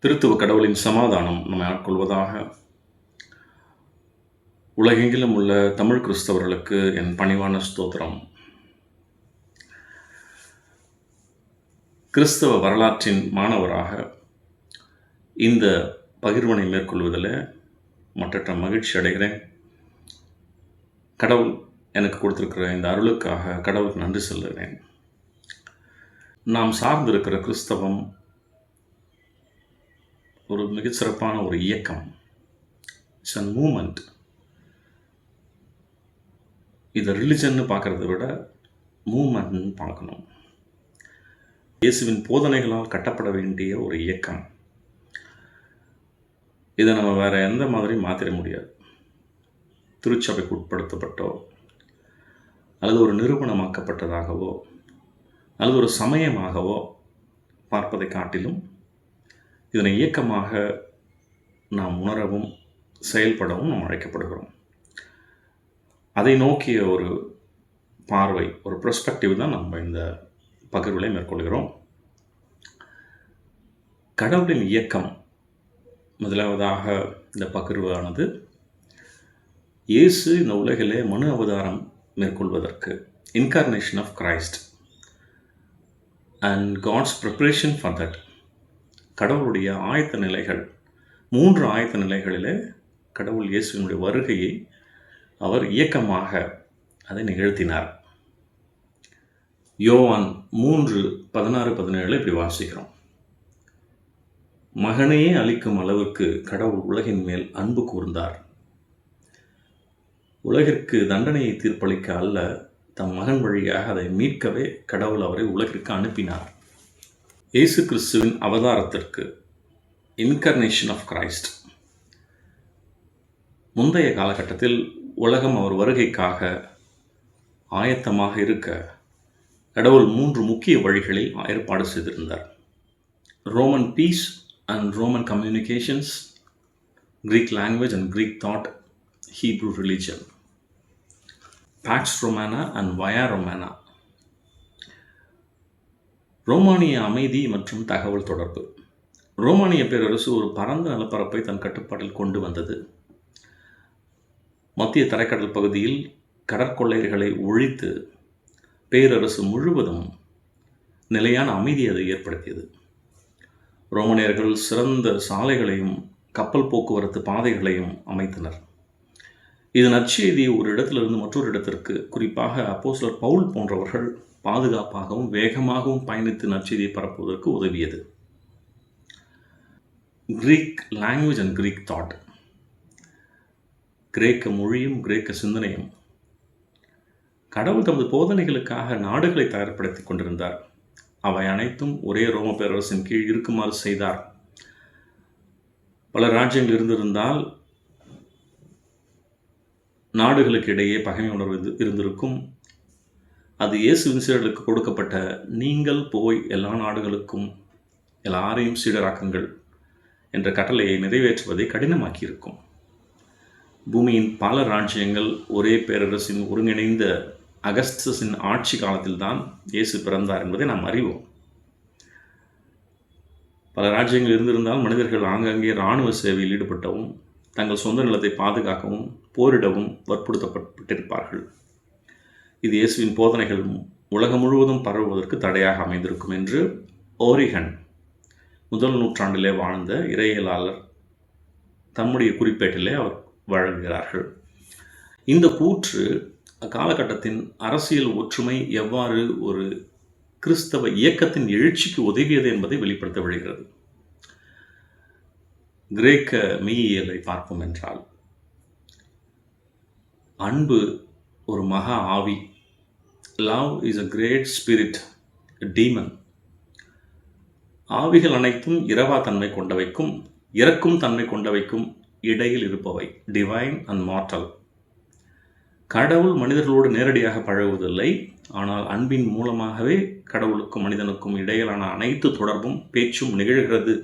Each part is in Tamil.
திருத்துவ கடவுளின் சமாதானம் நம்மை ஆட்கொள்வதாக. உலகெங்கிலும் உள்ள தமிழ் கிறிஸ்தவர்களுக்கு என் பணிவான ஸ்தோத்திரம். கிறிஸ்தவ வரலாற்றின் மாணவராக இந்த பகிர்வனை மேற்கொள்வதில் மற்றற்ற மகிழ்ச்சி அடைகிறேன். கடவுள் எனக்கு கொடுத்திருக்கிற இந்த அருளுக்காக கடவுளுக்கு நன்றி சொல்லுகிறேன். நாம் சார்ந்திருக்கிற கிறிஸ்தவம் ஒரு மிகச்சிறப்பான ஒரு இயக்கம். It's a moment. இதை ரிலிஜன்னு பார்க்குறத விட மூமெண்ட்னு பார்க்கணும். இயேசுவின் போதனைகளால் கட்டப்பட வேண்டிய ஒரு இயக்கம். இதை நம்ம வேறு எந்த மாதிரி மாற்றிட முடியாது. திருச்சபைக்கு உட்படுத்தப்பட்டோ அல்லது ஒரு நிறுவனமாக்கப்பட்டதாகவோ அல்லது ஒரு சமயமாகவோ பார்ப்பதை காட்டிலும் இதனை இயக்கமாக நாம் உணரவும் செயல்படவும் நாம் அழைக்கப்படுகிறோம். அதை நோக்கிய ஒரு பார்வை, ஒரு பெர்ஸ்பெக்டிவ் தான் நம்ம இந்த பகிர்வுகளை மேற்கொள்கிறோம். கடவுளின் இயக்கம் முதலாவதாக இந்த பகிர்வானது இயேசு இந்த உலகிலே மனு அவதாரம் மேற்கொள்வதற்கு, incarnation of Christ and God's preparation for that. கடவுளுடைய ஆயத்த நிலைகள், 3 ஆயத்த நிலைகளிலே கடவுள் இயேசுவினுடைய வருகையை அவர் இயக்கமாக அதை நிகழ்த்தினார். யோவான் 3:16-17 இப்படி வாசிக்கிறோம். மகனையே அளிக்கும் அளவுக்கு கடவுள் உலகின் மேல் அன்பு கூர்ந்தார். உலகிற்கு தண்டனையை தீர்ப்பளிக்க அல்ல, தம் மகன் வழியாக அதை மீட்கவே கடவுள் அவரை உலகிற்கு அனுப்பினார். இயேசு கிறிஸ்துவின் அவதாரத்திற்கு, இன்கர்னேஷன் ஆஃப் கிரைஸ்ட், முந்தைய காலகட்டத்தில் உலகம் அவர் வருகைக்காக ஆயத்தமாக இருக்க கடவுள் 3 முக்கிய வழிகளில் ஏற்பாடு செய்திருந்தார். Roman peace and Roman communications, Greek language and Greek thought, Hebrew religion, pax Romana and via Romana, ரோமானிய அமைதி மற்றும் தகவல் தொடர்பு. ரோமானிய பேரரசு ஒரு பரந்த நிலப்பரப்பை தன் கட்டுப்பாட்டில் கொண்டு வந்தது. மத்திய தரைக்கடல் பகுதியில் கடற்கொள்ளையர்களை ஒழித்து பேரரசு முழுவதும் நிலையான அமைதியை அதை ஏற்படுத்தியது. ரோமானியர்கள் சிறந்த சாலைகளையும் கப்பல் போக்குவரத்து பாதைகளையும் அமைத்தனர். இது நற்செய்தியை ஒரு இடத்திலிருந்து மற்றொரு இடத்திற்கு, குறிப்பாக அப்போஸ்தலர் பவுல் போன்றவர்கள் பாதுகாப்பாகவும் வேகமாகவும் பயணித்து நற்செய்தியை பரப்புவதற்கு உதவியது. Greek language and Greek thought, கிரேக்க மொழியும் கிரேக்க சிந்தனையும். கடவுள் தமது போதனைகளுக்காக நாடுகளை தயார்படுத்தி கொண்டிருந்தார். அவை அனைத்தும் ஒரே ரோம பேரரசின் கீழ் இருக்குமாறு செய்தார். பல ராஜ்யங்கள் இருந்திருந்தால் நாடுகளுக்கு இடையே பகைமை உணர்வு இருந்திருக்கும். அது இயேசுவின் சீடர்களுக்கு கொடுக்கப்பட்ட, நீங்கள் போய் எல்லா நாடுகளுக்கும் எல்லாரையும் சீடராக்குங்கள் என்ற கட்டளையை நிறைவேற்றுவதை கடினமாக்கியிருக்கும். பூமியின் பல ராஜ்யங்கள் ஒரே பேரரசின் ஒருங்கிணைந்த அகஸ்டஸின் ஆட்சி காலத்தில்தான் இயேசு பிறந்தார் என்பதை நாம் அறிவோம். பல ராஜ்யங்கள் இருந்திருந்தால் மனிதர்கள் ஆங்காங்கே இராணுவ சேவையில் ஈடுபட்டவும் தங்கள் சொந்த நிலத்தை பாதுகாக்கவும் போரிடவும் வற்புறுத்தப்பட்டிருப்பார்கள். இது இயேசுவின் போதனைகள் உலகம் முழுவதும் பரவுவதற்கு தடையாக அமைந்திருக்கும் என்று ஓரிகன், 1 நூற்றாண்டிலே வாழ்ந்த இறையியலாளர், தம்முடைய குறிப்பேட்டிலே அவர் வழங்குகிறார்கள். இந்த கூற்று அக்காலகட்டத்தின் அரசியல் ஒற்றுமை எவ்வாறு ஒரு கிறிஸ்தவ இயக்கத்தின் எழுச்சிக்கு உதவியது என்பதை வெளிப்படுத்த விடுகிறது. கிரேக்க மெய்யியலை பார்ப்போம் என்றால், அன்பு ஒரு மகா ஆவி. Love is a great spirit, demon. ஆவிகள் அனைத்தும் இரவா தன்மை கொண்டவைக்கும் இறக்கும் தன்மை கொண்டவைக்கும் இடையில் இருப்பவை, டிவைன் அண்ட் மார்டல். கடவுள் மனிதர்களோடு நேரடியாக பழகுவதில்லை, ஆனால் அன்பின் மூலமாகவே கடவுளுக்கும் மனிதனுக்கும் இடையிலான அனைத்து தொடர்பும் பேச்சும் நிகழ்கிறது.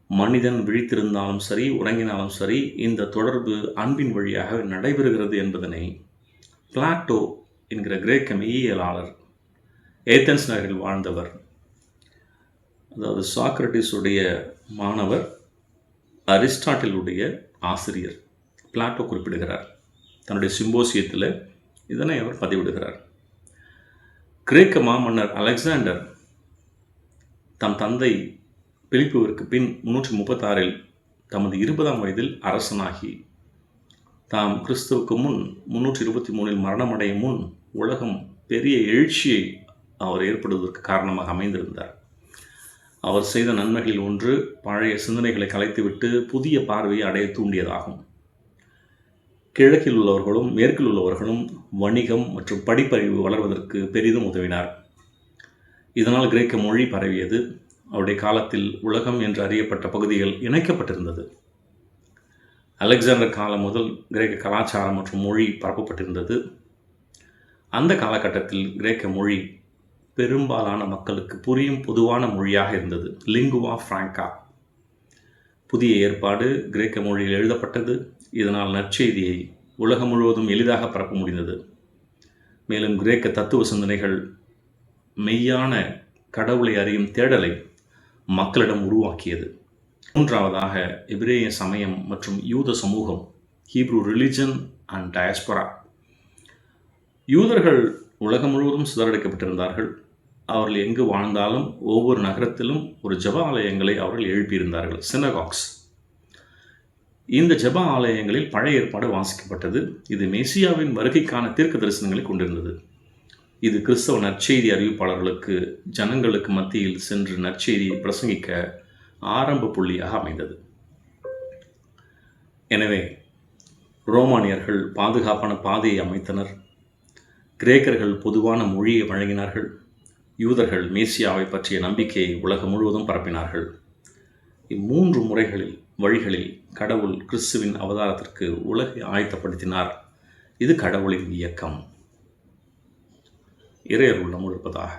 மனிதன் விழித்திருந்தாலும் சரி, உறங்கினாலும் சரி, இந்த தொடர்பு அன்பின் வழியாக நடைபெறுகிறது என்பதனை பிளாட்டோ என்கிற கிரேக்க மெய்யியலாளர் ஏத்தன்ஸ் நகரில் வாழ்ந்தவர். அதாவது சாக்ரட்டிஸுடைய மாணவர், அரிஸ்டாட்டிலுடைய ஆசிரியர் பிளாட்டோ குறிப்பிடுகிறார். தன்னுடைய சிம்போசியத்தில் இதனை அவர் பதிவிடுகிறார். கிரேக்க மாமன்னர் அலெக்சாண்டர் தம் தந்தை பிலிப்புவிற்கு பின் 336 தமது 20ஆம் வயதில் அரசனாகி தாம் கிறிஸ்துவுக்கு முன் 323 மரணமடையும் முன் உலகம் பெரிய எழுச்சியை அவர் ஏற்படுவதற்கு காரணமாக அமைந்திருந்தார். அவர் செய்த நன்மைகளில் ஒன்று பழைய சிந்தனைகளை கலைத்துவிட்டு புதிய பார்வையை அடைய தூண்டியதாகும். கிழக்கில் உள்ளவர்களும் மேற்கில் உள்ளவர்களும் வணிகம் மற்றும் படிப்பறிவு வளர்வதற்கு பெரிதும் உதவினார். இதனால் கிரேக்க மொழி பரவியது. அவருடைய காலத்தில் உலகம் என்று அறியப்பட்ட பகுதிகள் இணைக்கப்பட்டிருந்தது. அலெக்சாண்டர் காலம் முதல் கிரேக்க கலாச்சாரம் மற்றும் மொழி பரப்பப்பட்டிருந்தது. அந்த காலகட்டத்தில் கிரேக்க மொழி பெரும்பாலான மக்களுக்கு புரியும் பொதுவான மொழியாக இருந்தது. லிங்குவா ஃப்ராங்கா. புதிய ஏற்பாடு கிரேக்க மொழியில் எழுதப்பட்டது. இதனால் நற்செய்தியை உலகம் முழுவதும் எளிதாக பரப்ப முடிந்தது. மேலும் கிரேக்க தத்துவ சிந்தனைகள் மெய்யான கடவுளை அறியும் தேடலை மக்களிடம் உருவாக்கியது. மூன்றாவதாக எபிரேய சமயம் மற்றும் யூத சமூகம், ஹீப்ரூ ரிலிஜன் அண்ட் டயஸ்பொரா. யூதர்கள் உலகம் முழுவதும் சிதறடிக்கப்பட்டிருந்தார்கள். அவர்கள் எங்கு வாழ்ந்தாலும் ஒவ்வொரு நகரத்திலும் ஒரு ஜெப ஆலயங்களை அவர்கள் எழுப்பியிருந்தார்கள், சினகாக்ஸ். இந்த ஜெப ஆலயங்களில் பழைய ஏற்பாடு வாசிக்கப்பட்டது. இது மெசியாவின் வருகைக்கான தீர்க்க தரிசனங்களை கொண்டிருந்தது. இது கிறிஸ்தவ நற்செய்தி அறிவிப்பாளர்களுக்கு ஜனங்களுக்கு மத்தியில் சென்று நற்செய்தியை பிரசங்கிக்க ஆரம்ப புள்ளியாக அமைந்தது. எனவே ரோமானியர்கள் பாதுகாப்பான பாதையை அமைத்தனர். கிரேக்கர்கள் பொதுவான மொழியை வழங்கினார்கள். யூதர்கள் மேசியாவை பற்றிய நம்பிக்கையை உலகம் முழுவதும் பரப்பினார்கள். இம்மூன்று வழிகளில் கடவுள் கிறிஸ்துவின் அவதாரத்திற்கு உலகை ஆயத்தப்படுத்தினார். இது கடவுளின் இயக்கம். இறையருள் நம்முடன் இருப்பதாக.